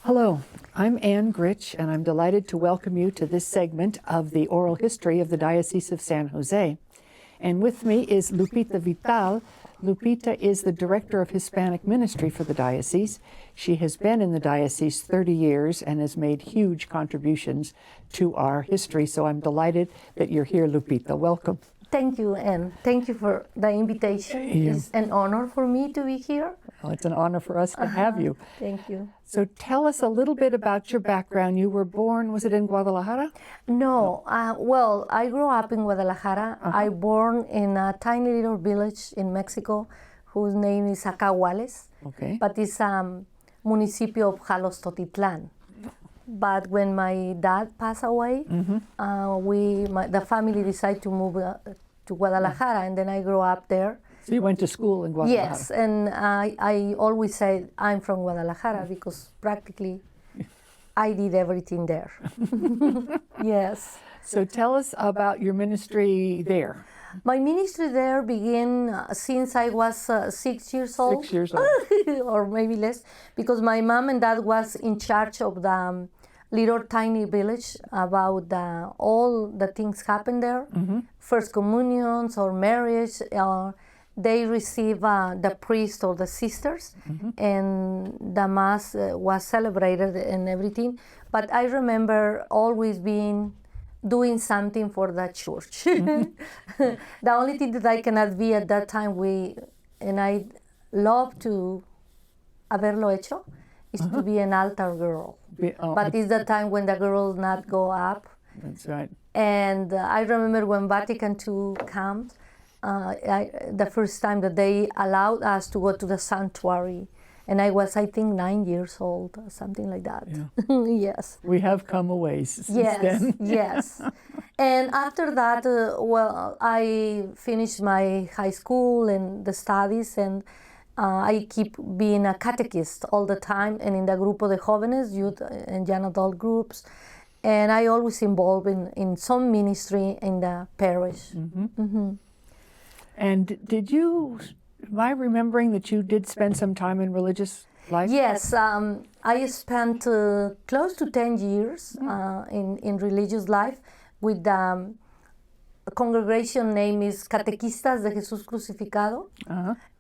Hello, I'm Ann Gritch, and I'm delighted to welcome you to this segment of the oral history of the Diocese of San Jose. And with me is Lupita Vital. Lupita is the Director of Hispanic Ministry for the diocese. She has been in the diocese 30 years and has made huge contributions to our history. So I'm delighted that you're here, Lupita. Welcome. Thank you, Anne. Thank you for the invitation. It's an honor for me to be here. Well, it's an honor for us to have you. Thank you. So tell us a little bit about your background. You were born, was it in Guadalajara? No, well, I grew up in Guadalajara. I born in a tiny little village in Mexico whose name is Acahuales, Okay. but it's municipio of Jalostotitlan. But when my dad passed away, the family decided to move to Guadalajara, and then I grew up there. So you went to school in Guadalajara? Yes, and I always say I'm from Guadalajara because practically I did everything there. Yes. So tell us about your ministry there. My ministry there began since I was 6 years old. 6 years old. Or maybe less, because my mom and dad was in charge of the little tiny village about all the things happen there. First communions or marriage, they receive the priest or the sisters, and the mass was celebrated and everything. But I remember always doing something for the church. The only thing that I cannot be at that time, and I love to haberlo hecho, is to be an altar girl. But it's the time when the girls not go up. That's right. And I remember when Vatican II comes, the first time that they allowed us to go to the sanctuary. And I was, I think, 9 years old, or something like that. Yeah. Yes. We have come a ways since then. Yes. And after that, I finished my high school and the studies, and I keep being a catechist all the time, and in the Grupo de Jóvenes, youth and young adult groups. And I always involved in some ministry in the parish. And am I remembering that you did spend some time in religious life? Yes, I spent close to 10 years in religious life with the congregation name is Catequistas de Jesús Crucificado.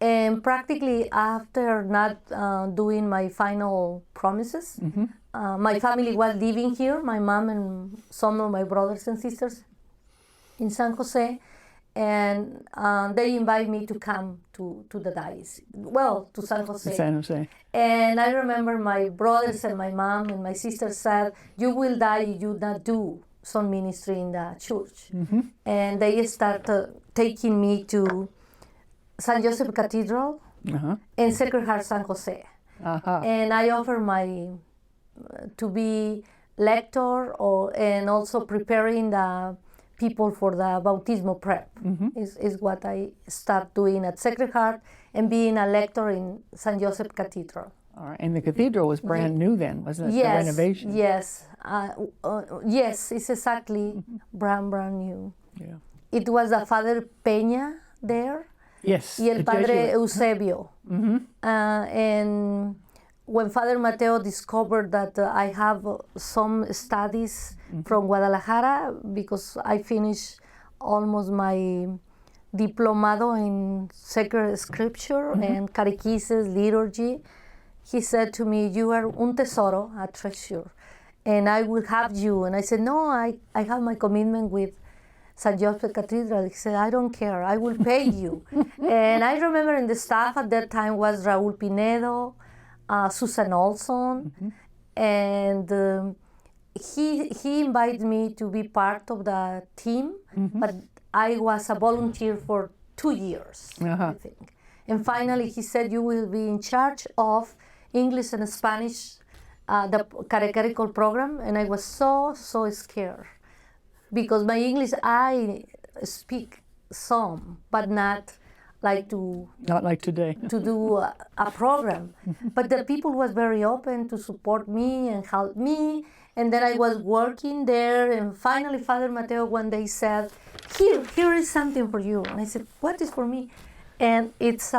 And practically after not doing my final promises, my family was living here, my mom and some of my brothers and sisters in San Jose. And they invited me to come to the diocese, to San Jose. San Jose. And I remember my brothers and my mom and my sister said, "You will die if you not do some ministry in the church." And they started taking me to San Joseph Cathedral and Sacred Heart San Jose. And I offered to be lector and also preparing the people for the bautismo prep is what I start doing at Sacred Heart and being a lector in San Joseph Cathedral. All right. And the cathedral was brand new then, wasn't it? Yes, the renovation. Yes, yes, it's exactly brand new. Yeah. It was the Father Peña there. Yes. Y el Padre Eusebio. And when Father Mateo discovered that I have some studies from Guadalajara, because I finished almost my diplomado in sacred scripture and catechesis, liturgy, he said to me, "You are un tesoro, a treasure, and I will have you." And I said, "No, I have my commitment with San Joseph Cathedral." He said, "I don't care, I will pay you." And I remember in the staff at that time was Raúl Pinedo, Susan Olson, and he invited me to be part of the team, but I was a volunteer for 2 years, I think. And finally he said, "You will be in charge of English and Spanish, the catechetical program." And I was so scared, because my English, I speak some, but not like today to do a program. But the people was very open to support me and help me. And then I was working there, and finally Father Mateo one day said, here is something for you. And I said, "What is for me?" And it's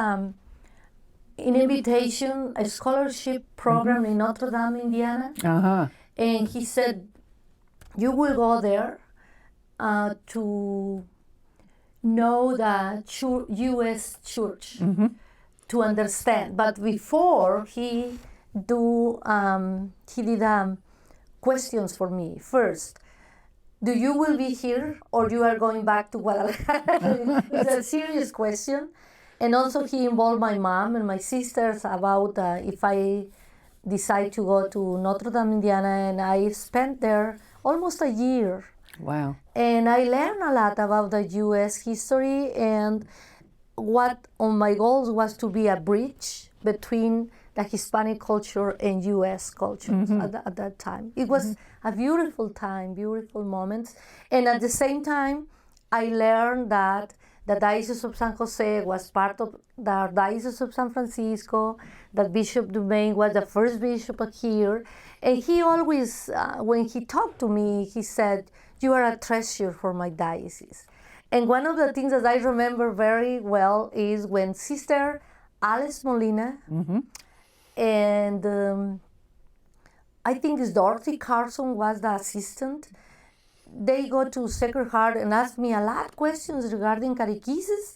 an invitation, a scholarship program in Notre Dame, Indiana. Uh-huh. And he said, you will go there to know the U.S. church, to understand. But before he did questions for me. First, do you will be here or you are going back to Guadalajara? It's a serious question. And also he involved my mom and my sisters about if I decide to go to Notre Dame, Indiana, and I spent there almost a year. Wow. And I learned a lot about the U.S. history, and what on my goals was to be a bridge between the Hispanic culture and U.S. culture at that time. It was a beautiful time, beautiful moments. And at the same time, I learned that the Diocese of San Jose was part of the Diocese of San Francisco, that Bishop Dumaine was the first bishop here. And he always, when he talked to me, he said, you are a treasure for my diocese. And one of the things that I remember very well is when Sister Alice Molina and I think it's Dorothy Carson was the assistant. They go to Sacred Heart and ask me a lot of questions regarding catechesis.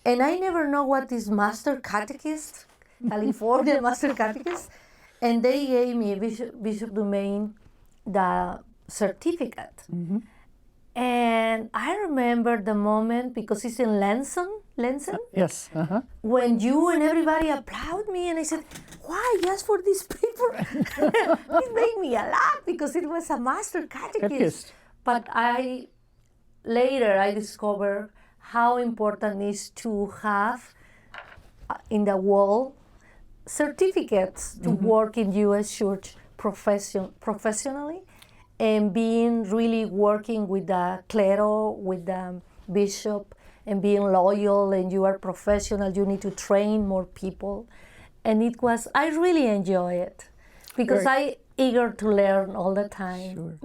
And I never know what is Master Catechist, California Master Catechist. And they gave me, Bishop Dumaine, the certificate. And I remember the moment, because it's in Lenson, Yes. Uh-huh. when you and everybody applaud me, and I said, why, just for this paper? It made me a laugh because it was a master catechist. But later I discovered how important it is to have in the wall certificates to work in U.S. church professionally, and being really working with the clero, with the bishop, and being loyal, and you are professional, you need to train more people. And I really enjoy it because I eager to learn all the time. Sure.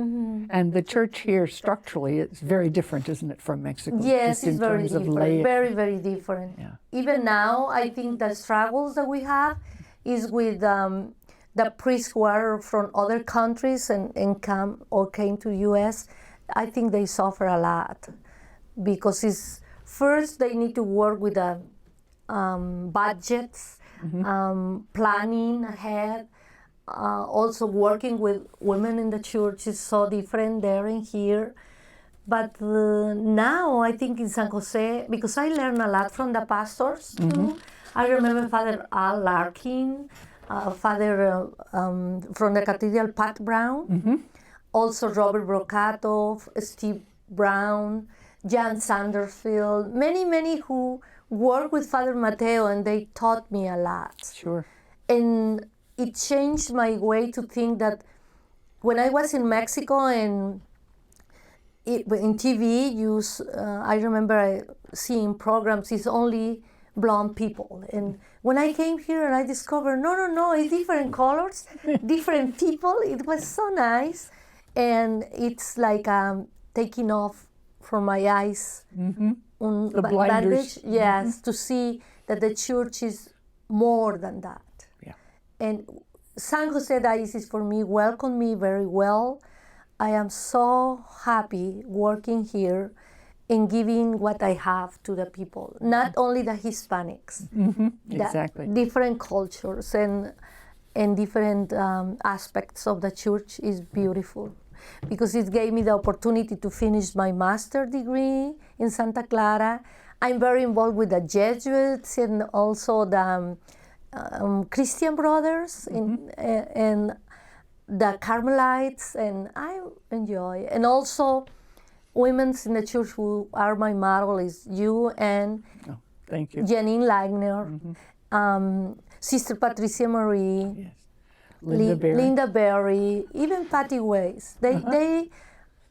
And the church here structurally is very different, isn't it, from Mexico? Yes, just it's in very terms of different, laity. very, very different. Yeah. Even now, I think the struggles that we have is with the priests who are from other countries and came to U.S. I think they suffer a lot because first they need to work with the budgets, planning ahead. Also working with women in the church is so different there and here. But now I think in San Jose, because I learned a lot from the pastors too. I remember Father Al Larkin, Father from the Cathedral, Pat Brown, also Robert Brocato, Steve Brown, Jan Sandersfield, many who worked with Father Mateo, and they taught me a lot. Sure. And it changed my way to think that when I was in Mexico and in TV, I remember seeing programs, it's only blonde people. And when I came here and I discovered, no, it's different colors, different people. It was so nice. And it's like taking off from my eyes. The blinders. Yes, to see that the church is more than that. And San Jose Diocese for me welcomed me very well. I am so happy working here and giving what I have to the people, not only the Hispanics, Exactly. different cultures and different aspects of the church is beautiful because it gave me the opportunity to finish my master's degree in Santa Clara. I'm very involved with the Jesuits and also the Christian Brothers and the Carmelites, and I enjoy. And also, women in the church who are my model is you and thank you. Janine Lagner, Sister Patricia Marie, Linda Berry, even Patty Weiss. They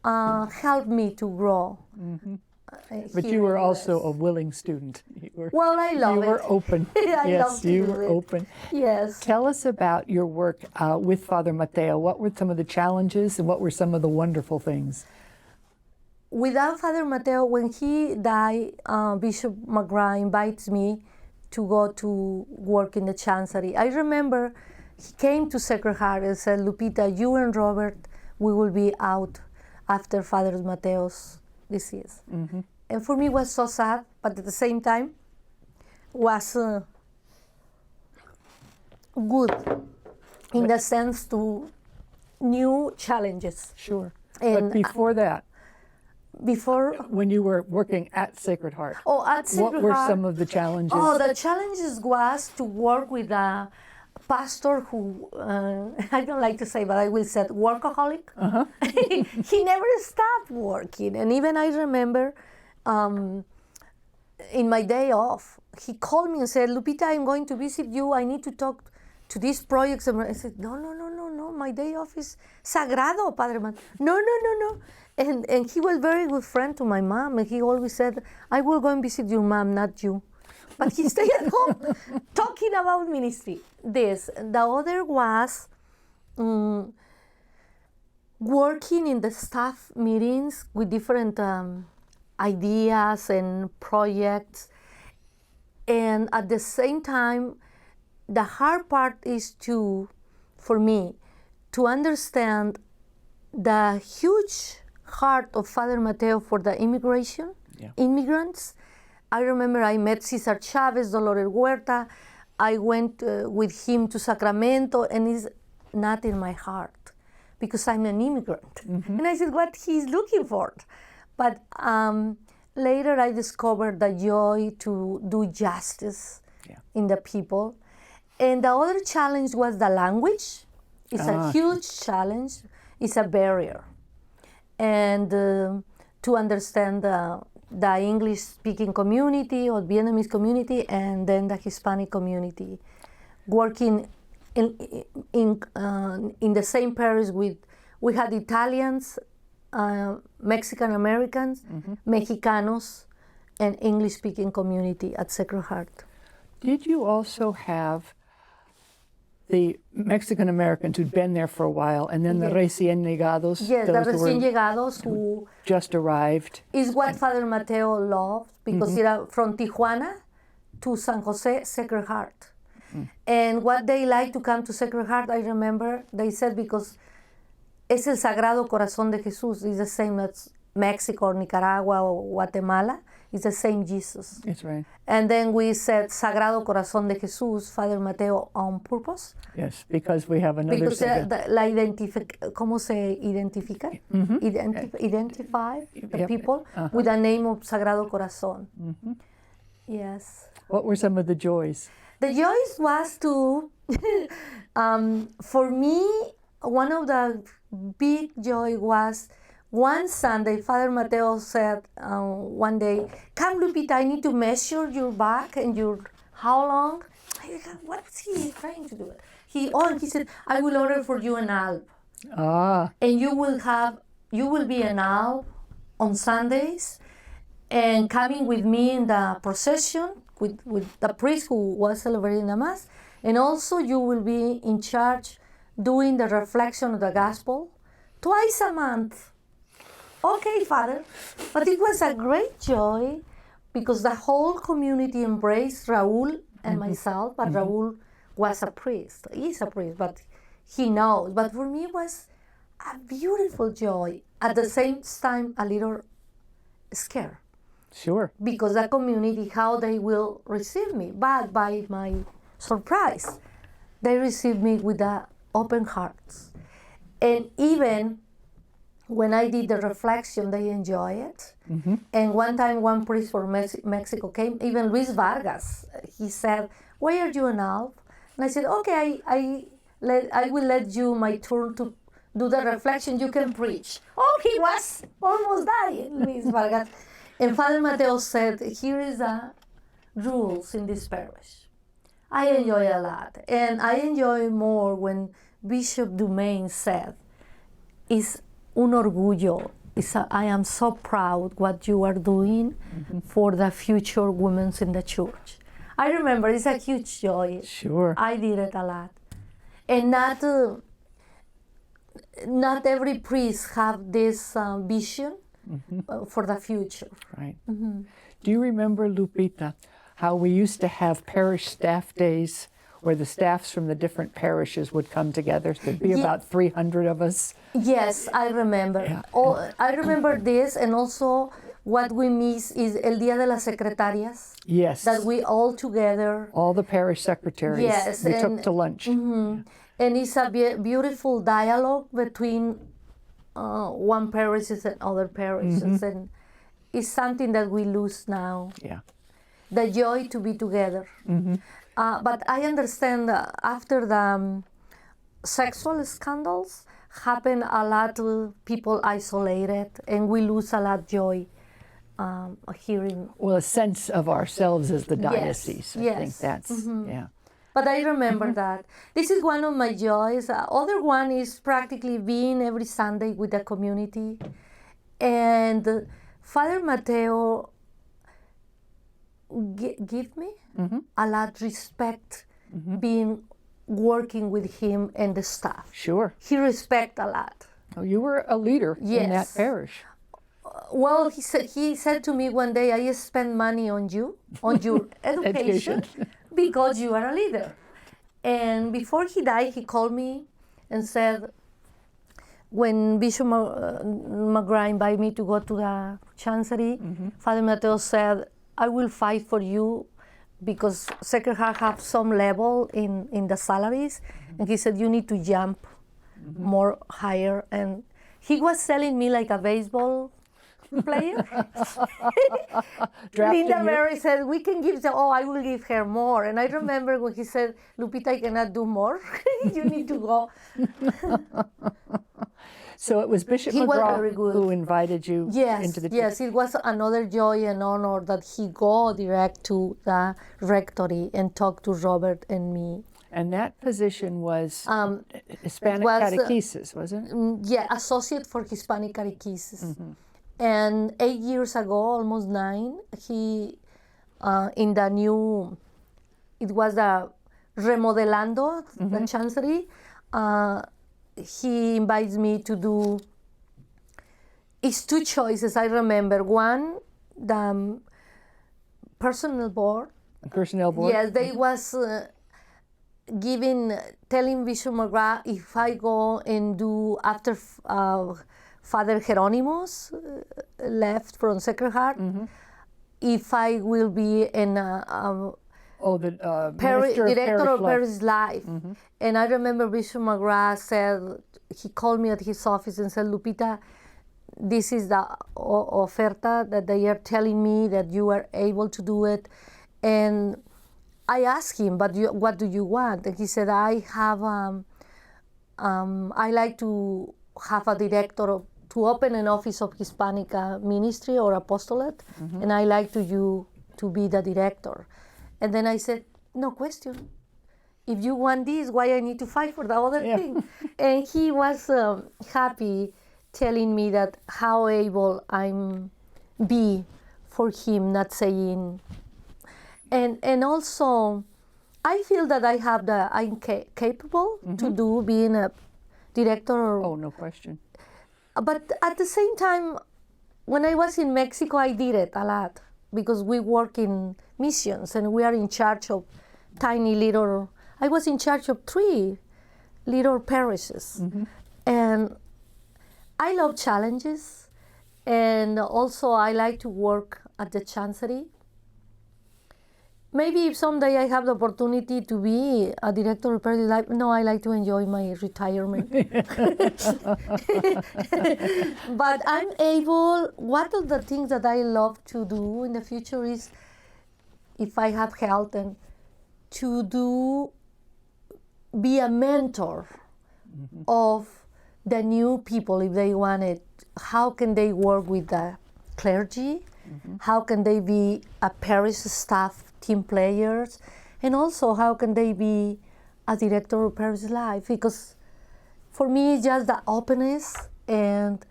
helped me to grow. But you were also a willing student. Well, I love it. You were open. Yes, you were open. Yes. Tell us about your work with Father Mateo. What were some of the challenges and what were some of the wonderful things? Without Father Mateo, when he died, Bishop McGrath invites me to go to work in the chancery. I remember he came to Sacred Heart and said, Lupita, you and Robert, we will be out after Father Mateo's disease. Mm-hmm. And for me, it was so sad, but at the same time, was good in the sense to new challenges. Sure. And but before that, before, when you were working at Sacred Heart, at Sacred what were Heart, some of the challenges? the challenges was to work with a pastor who, I don't like to say, but I will say workaholic. Uh-huh. He never stopped working. And even I remember in my day off, he called me and said, Lupita, I'm going to visit you. I need to talk to these projects. And I said, no. My day off is sagrado, Padre Man. No. And he was very good friend to my mom. And he always said, I will go and visit your mom, not you. But he stayed at home talking about ministry. This. The other was working in the staff meetings with different ideas and projects. And at the same time, the hard part is for me, to understand the huge heart of Father Mateo for the immigrants. I remember I met Cesar Chavez, Dolores Huerta. I went with him to Sacramento, and it's not in my heart because I'm an immigrant. Mm-hmm. And I said, what he's looking for? But later I discovered the joy to do justice in the people. And the other challenge was the language. It's a huge challenge. It's a barrier. And to understand the English-speaking community or Vietnamese community, and then the Hispanic community, working in the same parish with, we had Italians, Mexican Americans, mm-hmm. Mexicanos, and English-speaking community at Sacred Heart. Did you also have the Mexican Americans who'd been there for a while, and then the recién llegados? Yes, the recién llegados who just arrived. Is what Father Mateo loved, because mm-hmm. From Tijuana to San Jose, Sacred Heart. Mm. And what they like to come to Sacred Heart, I remember, they said because es el Sagrado Corazón de Jesús. It's the same as Mexico or Nicaragua or Guatemala. It's the same Jesus. That's right. And then we said Sagrado Corazón de Jesús, Father Mateo, on purpose. Yes, because we have another. Because ¿cómo se identifica? Mm-hmm. Identify the people with the name of Sagrado Corazón. Mm-hmm. Yes. What were some of the joys? The joys was to, for me, one of the big joy was one Sunday, Father Mateo said one day, come Lupita, I need to measure your back and how long? I said, what's he trying to do? He said, I will order for you an alb. And you will be an alb on Sundays and coming with me in the procession with the priest who was celebrating the Mass. And also you will be in charge doing the reflection of the gospel twice a month. Okay, Father. But it was a great joy because the whole community embraced Raul and myself, but Raul was a priest. He's a priest, but he knows. But for me, it was a beautiful joy. At the same time, a little scared. Sure. Because the community, how they will receive me. But by my surprise, they received me with open hearts. And even when I did the reflection, they enjoy it. Mm-hmm. And one time, one priest from Mexico came, even Luis Vargas. He said, why are you an alb? And I said, okay, I will let you my turn to do the reflection. You can preach. Oh, he was almost dying, Luis Vargas. And Father Mateo said, here is the rules in this parish. I enjoy a lot. And I enjoy more when Bishop Dumaine said, it's un orgullo. I am so proud what you are doing for the future women in the church. I remember it's a huge joy. Sure. I did it a lot. And not every priest have this vision for the future. Right. Mm-hmm. Do you remember, Lupita, how we used to have parish staff days where the staffs from the different parishes would come together. There'd be about 300 of us. Yes, I remember. Yeah. I remember this, and also what we miss is El Día de las Secretarias. Yes. That we all together. All the parish secretaries Yes, we took to lunch. And it's a beautiful dialogue between one parishes and other parishes, and it's something that we lose now. Yeah. The joy to be together. But I understand after the sexual scandals happen, a lot of people isolated, and we lose a lot joy hearing. Well, a sense of ourselves as the diocese. I think that's, yeah. But I remember that. This is one of my joys. Other one is practically being every Sunday with the community. And Father Mateo give me a lot respect being working with him and the staff. Sure. He respect a lot. Oh, you were a leader in that parish. Well, he said to me one day, I spend money on you, on your education, because you are a leader. And before he died, he called me and said, when Bishop McGrath invited me to go to the chancery, Father Mateo said, I will fight for you because Sacred Heart have some level in the salaries. And he said, you need to jump more higher. And he was telling me like a baseball player. Linda Mary said, we can give I will give her more. And I remember when he said, Lupita, I cannot do more. You need to go. So it was Bishop McGrath who invited you into the church? Yes, it was another joy and honor that he go direct to the rectory and talk to Robert and me. And that position was Hispanic catechesis, wasn't it? Yeah, Associate for Hispanic catechesis. And 8 years ago, almost 9, he, in the new, it was the Remodelando, the chancery, he invites me to do, it's 2 choices, I remember. One, the personnel board. The personnel board? Yes, they was telling Bishop McGrath if I go and do after Father Hieronymus left from Sacred Heart, if I will be in director of Parish Life. And I remember Bishop McGrath said, he called me at his office and said, Lupita, this is the oferta that they are telling me that you are able to do it. And I asked him, but what do you want? And he said, I like to have a director to open an office of Hispanic ministry or apostolate, and I like you to be the director. And then I said, no question. If you want this, why I need to fight for the other thing? And he was happy telling me that how able I'm be for him, not saying. And also, I feel that I'm capable to do being a director. Oh, no question. But at the same time, when I was in Mexico, I did it a lot because we work in missions and we are in charge of tiny little. I was in charge of 3 little parishes, and I love challenges, and also I like to work at the chancery. Maybe if someday I have the opportunity to be a director of Parish Life, no, I like to enjoy my retirement. But I'm able, one of the things that I love to do in the future is, if I have health, and to be a mentor of the new people if they want it. How can they work with the clergy? How can they be a parish staff team players? And also, how can they be a director of Parish Life? Because for me, it's just the openness and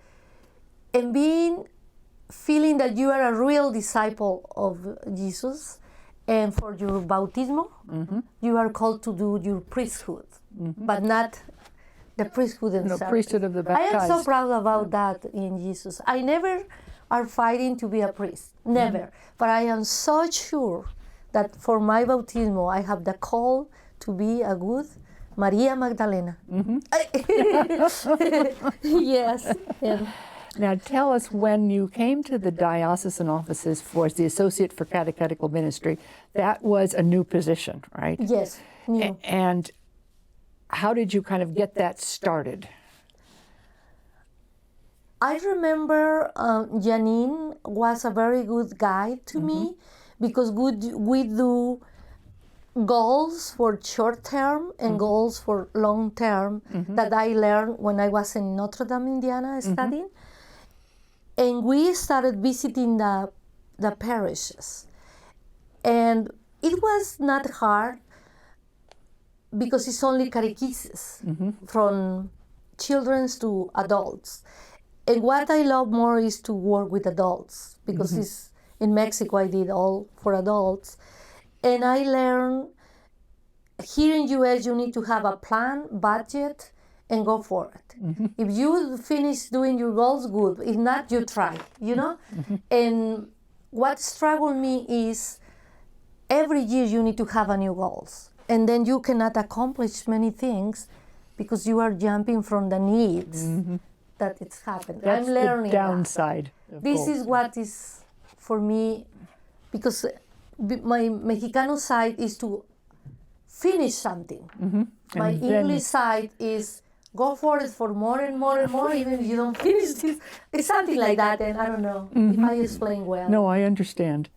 feeling that you are a real disciple of Jesus. And for your bautismo, you are called to do your priesthood, but not the priesthood itself. No, priesthood of the baptized. I am so proud about that in Jesus. I never are fighting to be a priest, never. But I am so sure that for my bautismo, I have the call to be a good Maria Magdalena. Yes. And Now tell us, when you came to the diocesan offices for the Associate for Catechetical Ministry, that was a new position, right? yes, new. And how did you kind of get that started? I remember Janine was a very good guide to me because we do goals for short term and goals for long term that I learned when I was in Notre Dame, Indiana, studying. And we started visiting the parishes. And it was not hard because it's only catechesis from children to adults. And what I love more is to work with adults because it's, in Mexico I did all for adults. And I learned here in US you need to have a plan, budget, and go for it. If you finish doing your goals, good. If not, you try, you know? And what struggled me is every year you need to have a new goals. And then you cannot accomplish many things because you are jumping from the needs that it's happened. That's I'm learning the downside of this goals. is what is for me, because my Mexicano side is to finish something. My And then- English side is go for it for more and more and more, even if you don't finish this. It's something like that, and I don't know if I explain well. No, I understand.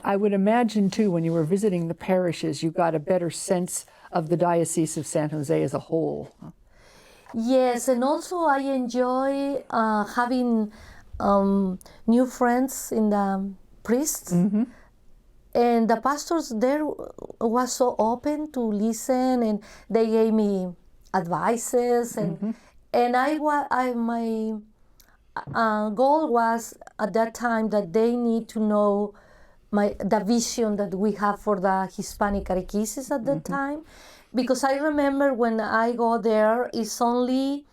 I would imagine, too, when you were visiting the parishes, you got a better sense of the Diocese of San Jose as a whole. Yes, and also I enjoy having new friends in the priests. And the pastors there was so open to listen, and they gave me advices. And my goal was at that time that they need to know the vision that we have for the Hispanic catechesis at that time. Because I remember when I go there, it's only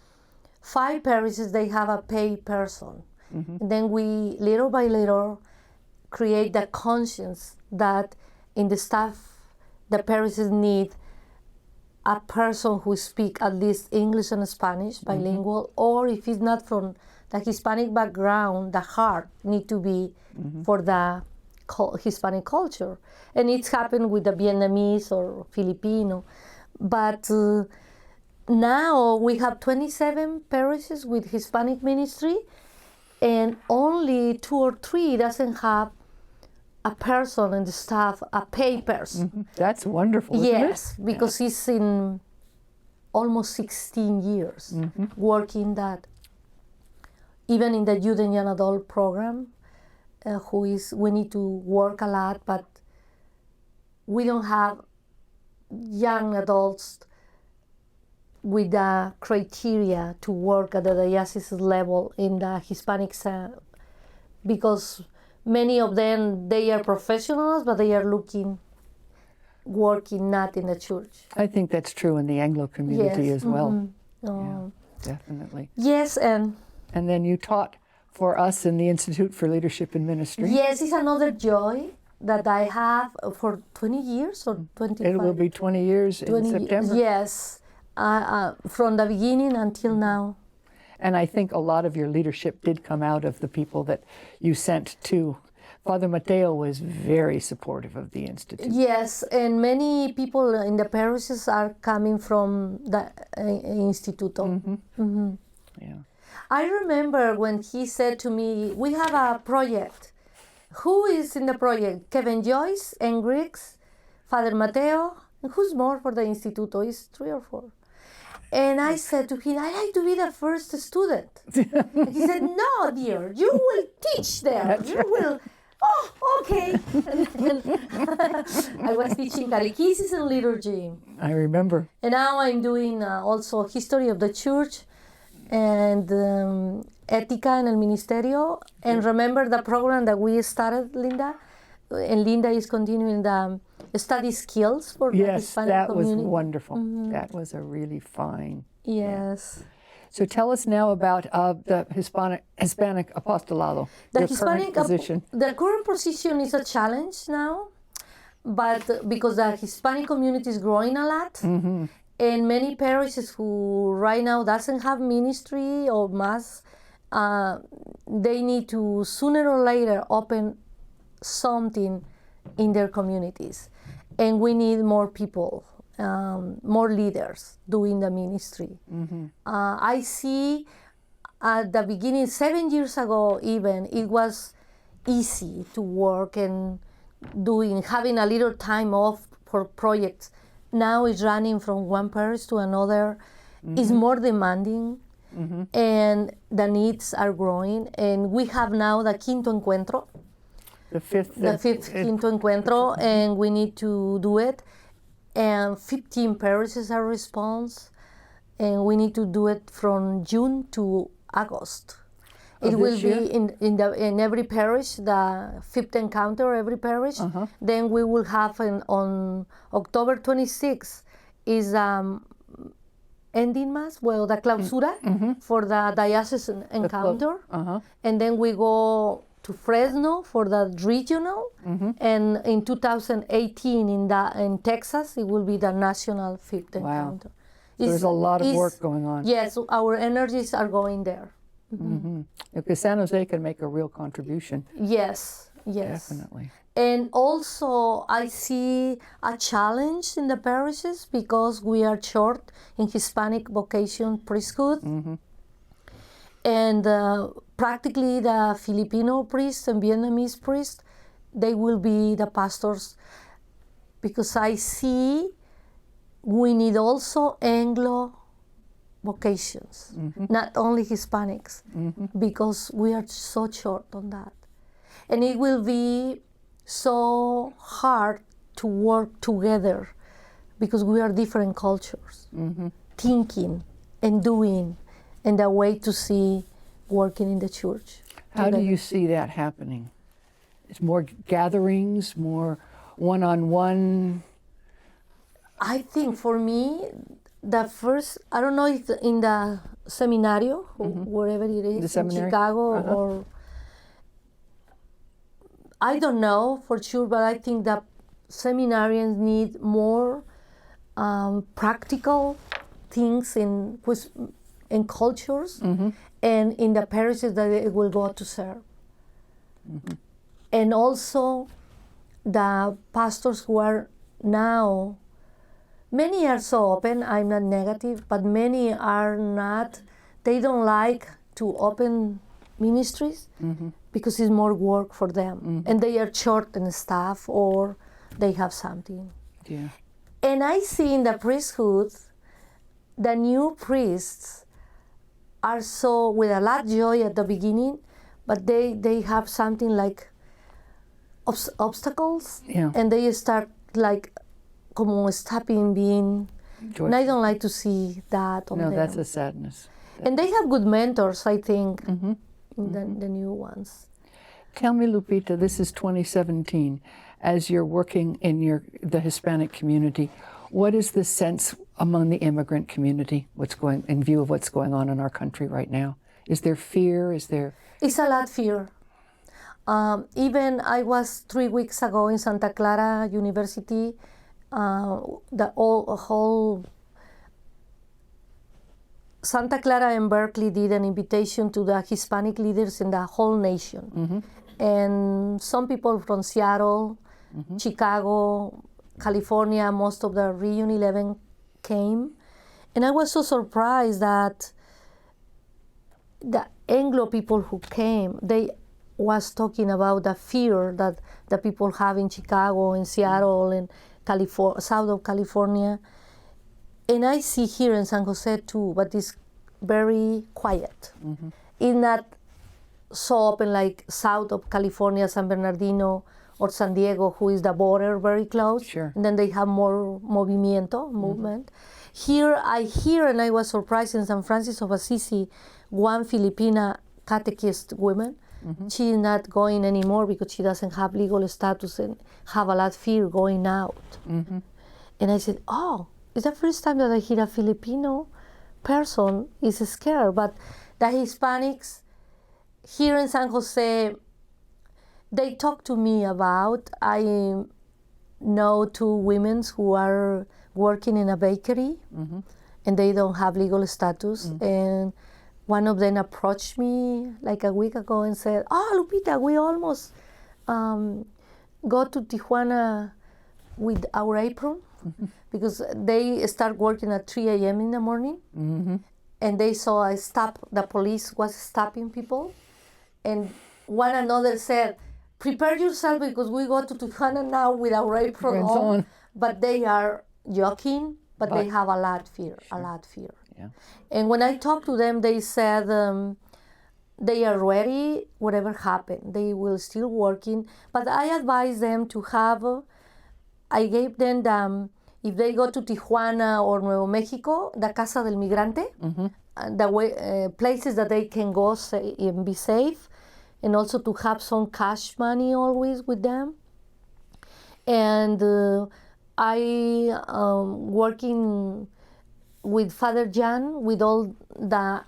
5 parishes, they have a paid person. And then we, little by little, create the conscience that in the staff, the parishes need a person who speaks at least English and Spanish, bilingual, or if he's not from the Hispanic background, the heart need to be for the Hispanic culture. And it's happened with the Vietnamese or Filipino. But now we have 27 parishes with Hispanic ministry, and only 2 or 3 doesn't have a person in the staff, a paid person. That's wonderful, isn't Yes, because he's in almost 16 years working that. Even in the youth and young adult program, we need to work a lot, but we don't have young adults with the criteria to work at the diocese level in the Hispanic side, because many of them, they are professionals, but they are working not in the church. I think that's true in the Anglo community as well. Oh. Definitely. Yes, and And then you taught for us in the Institute for Leadership and Ministry. yes, it's another joy that I have for 20 years or 25. It will be 20 years in 20 September. Yes, from the beginning until now. And I think a lot of your leadership did come out of the people that you sent to. Father Mateo was very supportive of the Institute. Yes, and many people in the parishes are coming from the Instituto. Yeah. I remember when he said to me, we have a project. Who is in the project? Kevin Joyce and Griggs, Father Mateo, and who's more for the Instituto? It's 3 or 4. And I said to him, I like to be the first student. And he said, no, dear, you will teach there. You will. Oh, okay. I was teaching catechesis and liturgy. I remember. And now I'm doing also history of the church and ética en el ministerio. And remember the program that we started, Linda? And Linda is continuing the study skills for the Yes, Hispanic that community. was wonderful. That was a really fine. Yes. So tell us now about the Hispanic Apostolado, The your Hispanic current position. the current position is a challenge now but because the Hispanic community is growing a lot, and many parishes who right now doesn't have ministry or mass, they need to sooner or later open something in their communities, and we need more people, more leaders doing the ministry. I see at the beginning, 7 years ago even, it was easy to work and having a little time off for projects. Now it's running from one parish to another. It's more demanding, and the needs are growing. And we have now the Quinto Encuentro, The fifth Quinto Encuentro, and we need to do it. And 15 parishes are response, and we need to do it from June to August. It will be in every parish, the fifth encounter, every parish. Then we will have on October 26th is ending mass, well, the clausura for the diocesan encounter. And then we go to Fresno for the regional. And in 2018 in Texas, it will be the national fifth encounter. So there's a lot of work going on. Yes, our energies are going there. Because San Jose can make a real contribution. Yes. Definitely. And also, I see a challenge in the parishes because we are short in Hispanic vocation priesthood. And practically the Filipino priests and Vietnamese priests, they will be the pastors, because I see we need also Anglo vocations, not only Hispanics, because we are so short on that. And it will be so hard to work together because we are different cultures, thinking and doing, and the way to see working in the church. How do you see that happening? It's more gatherings, more one-on-one? I think for me, the first, I don't know if in the seminario, wherever it is, in Chicago, or I don't know for sure, but I think that seminarians need more practical things in cultures and in the parishes that they will go to serve. And also the pastors who are now, many are so open, I'm not negative, but many are not, they don't like to open ministries because it's more work for them. And they are short in staff or they have something. Yeah. And I see in the priesthood, the new priests are so with a lot of joy at the beginning, but they have something like obstacles, and they start like como stopping being joyful. And I don't like to see that on them. No, that's a sadness. And they have good mentors, I think, the new ones. Tell me, Lupita, this is 2017. As you're working in the Hispanic community, what is the sense among the immigrant community? In view of what's going on in our country right now? Is there fear? It's a lot of fear. Even I was 3 weeks ago in Santa Clara University. The whole Santa Clara and Berkeley did an invitation to the Hispanic leaders in the whole nation. And some people from Seattle, Chicago, California, most of the Region 11 came. And I was so surprised that the Anglo people who came, they was talking about the fear that the people have in Chicago, in Seattle, and south of California. And I see here in San Jose too, but it's very quiet. It's not so open like south of California, San Bernardino, or San Diego, who is the border very close. Sure. And then they have more movement. Here I hear, and I was surprised, in San Francisco of Assisi, one Filipina catechist woman, she's not going anymore because she doesn't have legal status and have a lot of fear going out. And I said, oh, it's the first time that I hear a Filipino person is scared. But the Hispanics here in San Jose, they talk to me about, know two women who are working in a bakery, and they don't have legal status. And one of them approached me like a week ago and said, "Oh, Lupita, we almost go to Tijuana with our apron," because they start working at 3 a.m. in the morning, and they saw the police was stopping people, and one another said, "Prepare yourself because we go to Tijuana now with our apron on." But they are joking, but they have a lot fear. Yeah. And when I talked to them, they said they are ready, whatever happened. They will still working, but I advise them to have. I gave them if they go to Tijuana or Nuevo Mexico, the Casa del Migrante, the way places that they can go and be safe, and also to have some cash money always with them. And I working with Father Jan with all the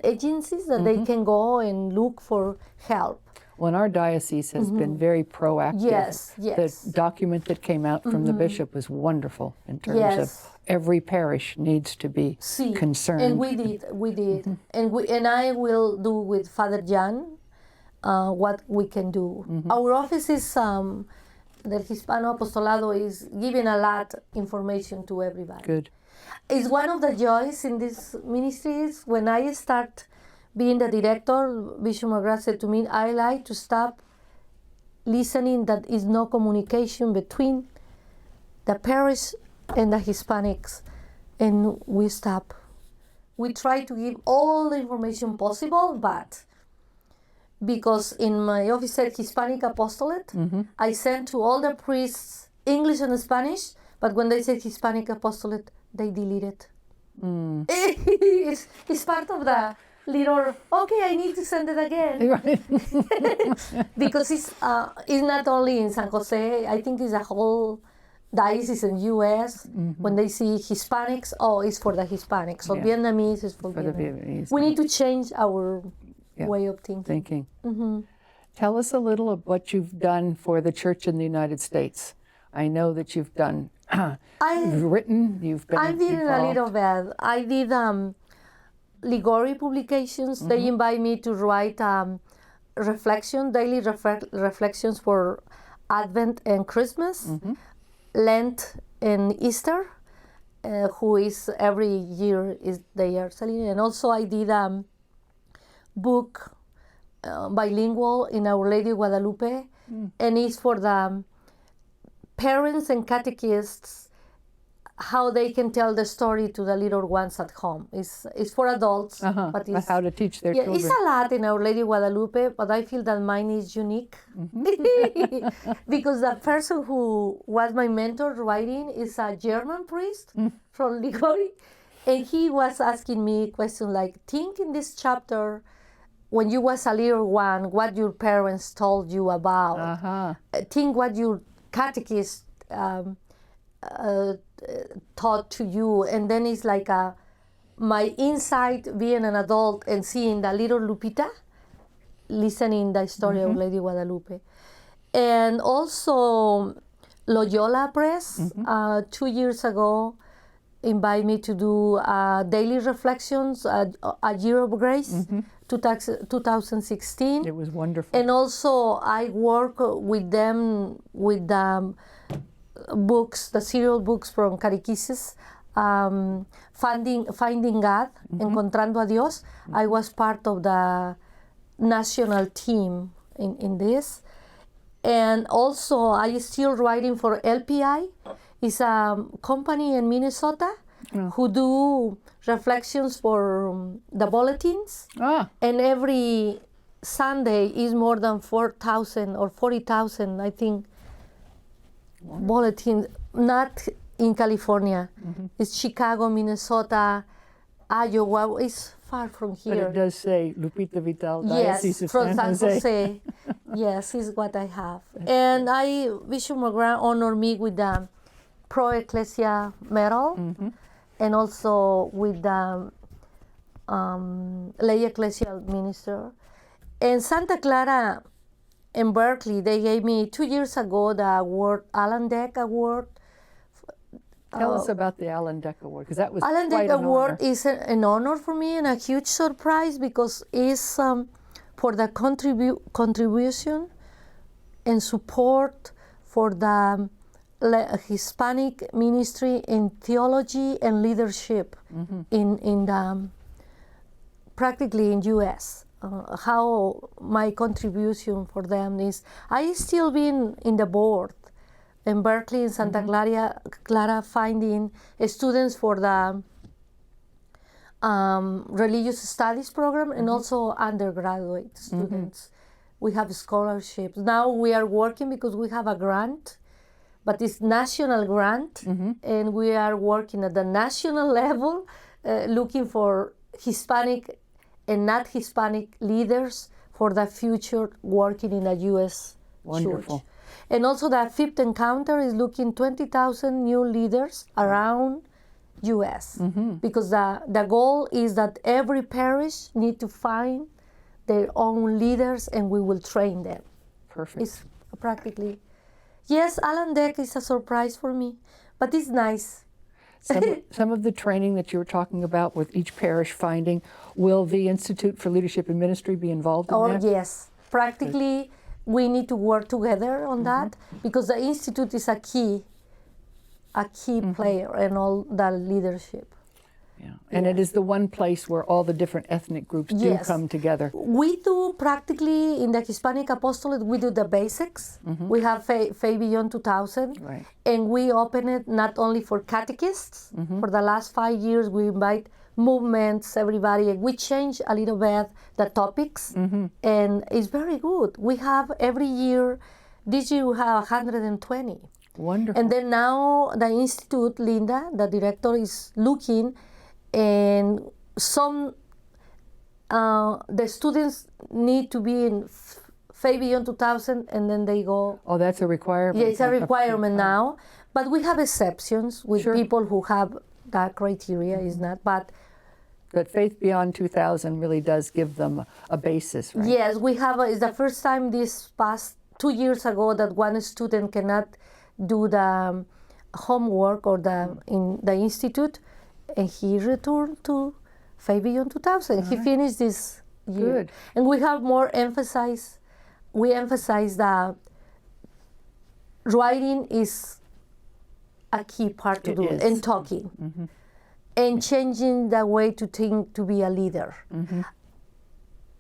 agencies that they can go and look for help. Well, and our diocese has been very proactive. Yes. The document that came out from the bishop was wonderful in terms of every parish needs to be concerned. And we did. And I will do with Father Jan what we can do. Our office is the Hispano Apostolado is giving a lot information to everybody. Good. It's one of the joys in this ministry is when I start being the director, Bishop McGrath said to me, I like to stop listening that is no communication between the parish and the Hispanics, and we stop. We try to give all the information possible, but because in my office said Hispanic Apostolate, I send to all the priests English and Spanish, but when they say Hispanic Apostolate, they delete it. It's part of the little, okay, I need to send it again. Because it's not only in San Jose, I think it's a whole diocese in U.S. When they see Hispanics, it's for the Hispanics. So Vietnamese is for Vietnamese. We need to change our way of thinking. Tell us a little of what you've done for the church in the United States. I know that you've done, you've written, you've been I did involved. a little bit. I did Ligori publications. They invite me to write daily reflections for Advent and Christmas, Lent and Easter, who is every year they are selling. And also I did book bilingual in Our Lady of Guadalupe, and it's for the parents and catechists how they can tell the story to the little ones at home. It's for adults, but it's how to teach their children. It's a lot in Our Lady of Guadalupe, but I feel that mine is unique because the person who was my mentor writing is a German priest from Ligori, and he was asking me questions like, think in this chapter when you was a little one, what your parents told you about. Think what your catechist taught to you, and then it's like my insight being an adult and seeing the little Lupita listening the story of Lady Guadalupe. And also Loyola Press 2 years ago invited me to do daily reflections, a year of grace, 2016. It was wonderful. And also I work with them with books, the serial books from catechesis, Finding God, Encontrando a Dios. I was part of the national team in this. And also I still writing for LPI. It's a company in Minnesota who do reflections for the bulletins. And every Sunday is more than 4,000 or 40,000, I think, bulletins, not in California. It's Chicago, Minnesota, Iowa. It's far from here. But it does say Lupita Vital, Diocese of from San Jose. Yes, is what I have. And Bishop McGrath honored me with the Pro Ecclesia Medal, and also with the Lay Ecclesial Minister. And Santa Clara in Berkeley, they gave me 2 years ago the award, Alan Deck Award. Tell us about the Alan Deck Award, because that was Alan quite Deck an Award honor. is an honor for me and a huge surprise because it's for the contribution and support for the Hispanic ministry in theology and leadership in the practically in U.S. How my contribution for them is, I still been in the board in Berkeley and Santa Clara finding students for the religious studies program and also undergraduate students. We have scholarships. Now we are working because we have a grant, but it's national grant, and we are working at the national level, looking for Hispanic and not Hispanic leaders for the future working in a U.S. Wonderful. church. And also the fifth encounter is looking 20,000 new leaders around U.S. Because the goal is that every parish need to find their own leaders and we will train them. Perfect. It's practically, yes, Alan Deck is a surprise for me, but it's nice. Some of the training that you were talking about with each parish finding, will the Institute for Leadership and Ministry be involved in that? Yes, practically we need to work together on that because the Institute is a key player in all the leadership. Yeah. And it is the one place where all the different ethnic groups do come together. We do practically in the Hispanic Apostolate, we do the basics. We have Faith Beyond 2000. Right. And we open it not only for catechists. For the last 5 years, we invite movements, everybody. We change a little bit the topics. And it's very good. We have every year, this year we have 120. Wonderful. And then now the Institute, Linda, the director, is looking, and some the students need to be in Faith Beyond 2000, and then they go. Oh, that's a requirement. Yeah, it's a requirement now, but we have exceptions with people who have that criteria. Is not, but Faith Beyond 2000 really does give them a basis, right? yes, we have. It's the first time this past 2 years ago that one student cannot do the homework or in the institute, and he returned to Faith Beyond 2000. He finished this year. Good. And we have more emphasis. We emphasize that writing is a key part to do it, and talking, and changing the way to think to be a leader,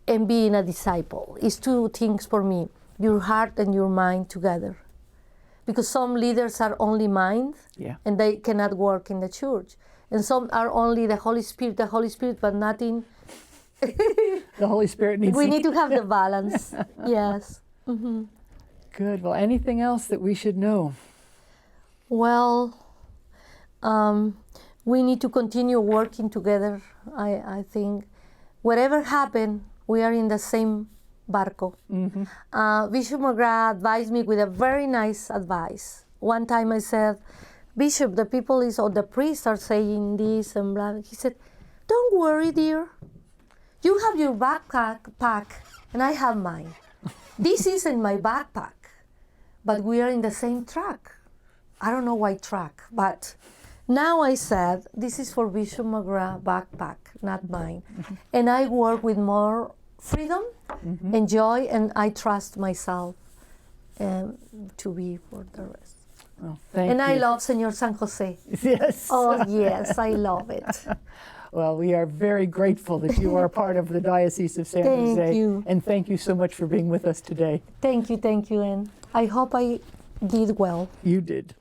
and being a disciple. Is two things for me: your heart and your mind together. Because some leaders are only mind, and they cannot work in the church. And some are only the Holy Spirit, but nothing. The Holy Spirit needs We need to have the balance. Yes. Good. Well, anything else that we should know? Well, we need to continue working together. I think whatever happened, we are in the same barco. Bishop McGrath advised me with a very nice advice. One time I said, Bishop, the people or the priests are saying this and blah. He said, don't worry, dear. You have your backpack and I have mine. This isn't my backpack, but we are in the same track. I don't know why track, but now I said, this is for Bishop McGrath backpack, not mine. And I work with more freedom and joy, and I trust myself to be for the rest. Well, thank and you. I love Señor San Jose. Yes. Oh, yes, I love it. Well, we are very grateful that you are part of the Diocese of San Jose. Thank you. And thank you so much for being with us today. Thank you, and I hope I did well. You did.